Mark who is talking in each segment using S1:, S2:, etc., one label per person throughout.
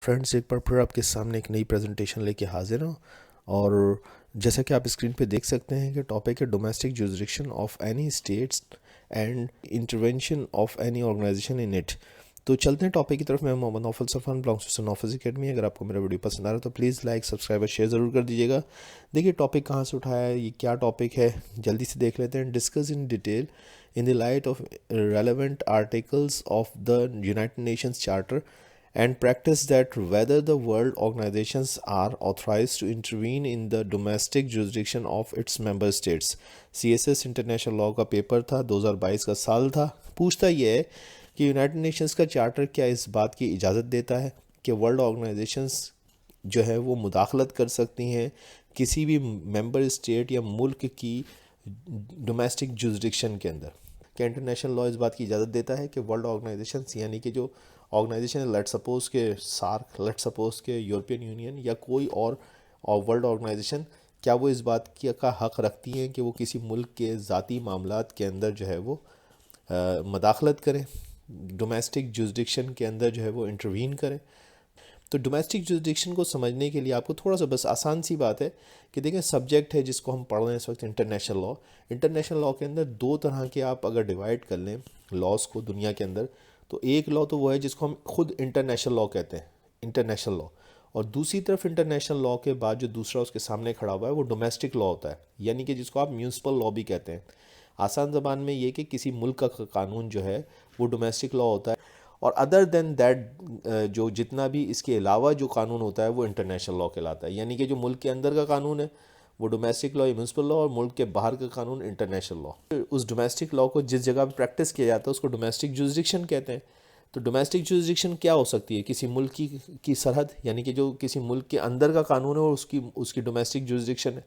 S1: Friends, ایک بار پھر آپ کے سامنے ایک نئی پریزنٹیشن لے کے حاضر ہوں، اور جیسا کہ آپ اسکرین پہ دیکھ سکتے ہیں کہ ٹاپک ہے domestic jurisdiction of any states and intervention of any organization in it. تو چلتے ہیں ٹاپک کی طرف۔ میں Muhammad Naufal Safan, belongs to Naufal Academy. اگر آپ کو میرا ویڈیو پسند آ رہا ہے تو پلیز لائک، سبسکرائب اور شیئر ضرور کر دیجیے گا۔ دیکھیے ٹاپک کہاں سے اٹھایا ہے، یہ کیا ٹاپک ہے، جلدی سے دیکھ لیتے ہیں۔ Discuss in detail in the light of relevant articles of the United Nations Charter and practice that whether the world organizations are authorized to intervene in the domestic jurisdiction of its member states۔ CSS international law کا paper تھا، 2022 کا سال تھا۔ پوچھتا یہ ہے کہ United nations کا چارٹر کیا اس بات کی اجازت دیتا ہے کہ ورلڈ آرگنائزیشنز جو ہے وہ مداخلت کر سکتی ہیں کسی بھی ممبر اسٹیٹ یا ملک کی ڈومیسٹک جورسڈکشن کے اندر۔ کہ انٹرنیشنل لاء اس بات کی اجازت دیتا ہے کہ ورلڈ آرگنائزیشنز، یعنی کہ جو آرگنائزیشن ہے، لیٹ سپوز کہ سارک، لیٹ سپوز کہ یورپین یونین یا کوئی اور ورلڈ آرگنائزیشن، کیا وہ اس بات کا حق رکھتی ہیں کہ وہ کسی ملک کے ذاتی معاملات کے اندر جو ہے وہ مداخلت کریں، ڈومیسٹک جورسڈکشن کے اندر جو ہے وہ انٹروین کریں۔ تو ڈومیسٹک جورسڈکشن کو سمجھنے کے لیے آپ کو تھوڑا سا بس آسان سی بات ہے کہ دیکھیں سبجیکٹ ہے جس کو ہم پڑھ رہے ہیں اس وقت، انٹرنیشنل لاء۔ انٹرنیشنل لاء کے اندر دو طرح کے آپ اگر ڈیوائڈ کر لیں لاس کو دنیا کے اندر، تو ایک لاء تو وہ ہے جس کو ہم خود انٹرنیشنل لاء کہتے ہیں، انٹرنیشنل لاء، اور دوسری طرف انٹرنیشنل لاء کے بعد جو دوسرا اس کے سامنے کھڑا ہوا ہے وہ ڈومیسٹک لاء ہوتا ہے، یعنی کہ جس کو آپ میونسپل لاء بھی کہتے ہیں۔ آسان زبان میں یہ کہ کسی ملک کا قانون جو ہے وہ ڈومیسٹک لاء ہوتا ہے، اور ادر دین دیٹ جو جتنا بھی اس کے علاوہ جو قانون ہوتا ہے وہ انٹرنیشنل لاء کہلاتا ہے، یعنی کہ جو ملک کے اندر کا قانون ہے وہ ڈومیسٹک لاء یا میونسپل لاء، اور ملک کے باہر کا قانون انٹرنیشنل لاء۔ اس ڈومیسٹک لاء کو جس جگہ پہ پریکٹس کیا جاتا ہے اس کو ڈومیسٹک جورسڈکشن کہتے ہیں۔ تو ڈومیسٹک جورسڈکشن کیا ہو سکتی ہے؟ کسی ملک کی سرحد، یعنی کہ جو کسی ملک کے اندر کا قانون ہے اور اس کی ڈومیسٹک جورسڈکشن ہے۔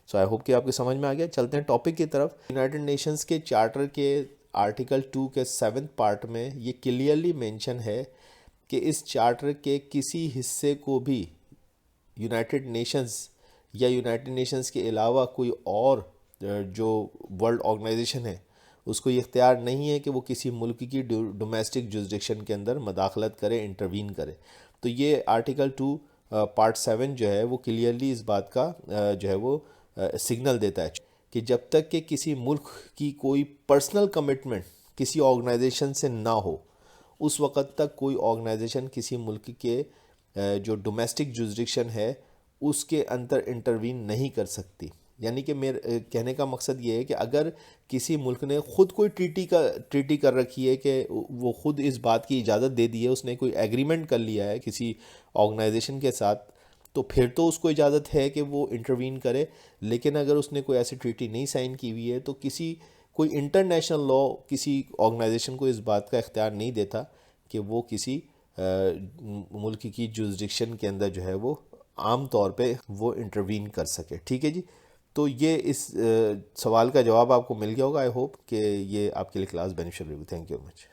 S1: سو آئی ہوپ کہ آپ کو سمجھ میں آ گیا۔ چلتے ہیں ٹاپک کی طرف۔ یونائٹڈ نیشنز کے چارٹر کے آرٹیکل 2 کے 7 پارٹ میں یہ کلیئرلی مینشن ہے کہ اس چارٹر کے کسی حصے کو بھی یونائٹڈ نیشنز یا یونائٹڈ نیشنز کے علاوہ کوئی اور جو ورلڈ آرگنائزیشن ہے اس کو یہ اختیار نہیں ہے کہ وہ کسی ملک کی ڈومیسٹک جورسڈکشن کے اندر مداخلت کرے، انٹروین کرے۔ تو یہ آرٹیکل 2 پارٹ 7 جو ہے وہ کلیئرلی اس بات کا جو ہے وہ سگنل دیتا ہے کہ جب تک کہ کسی ملک کی کوئی پرسنل کمٹمنٹ کسی آرگنائزیشن سے نہ ہو، اس وقت تک کوئی آرگنائزیشن کسی ملک کے جو ڈومیسٹک جورسڈکشن ہے اس کے اندر انٹروین نہیں کر سکتی۔ یعنی کہ میرے کہنے کا مقصد یہ ہے کہ اگر کسی ملک نے خود کوئی ٹریٹی کر رکھی ہے کہ وہ خود اس بات کی اجازت دے دی ہے، اس نے کوئی ایگریمنٹ کر لیا ہے کسی آرگنائزیشن کے ساتھ، تو پھر تو اس کو اجازت ہے کہ وہ انٹروین کرے۔ لیکن اگر اس نے کوئی ایسی ٹریٹی نہیں سائن کی ہوئی ہے تو کوئی انٹرنیشنل لاء کسی آرگنائزیشن کو اس بات کا اختیار نہیں دیتا کہ وہ کسی ملک کی جورسڈکشن کے اندر جو ہے وہ عام طور پہ وہ انٹروین کر سکے۔ ٹھیک ہے جی، تو یہ اس سوال کا جواب آپ کو مل گیا ہوگا۔ آئی ہوپ کہ یہ آپ کے لیے کلاس بینیفیشیل ہوگی۔ Thank you very much.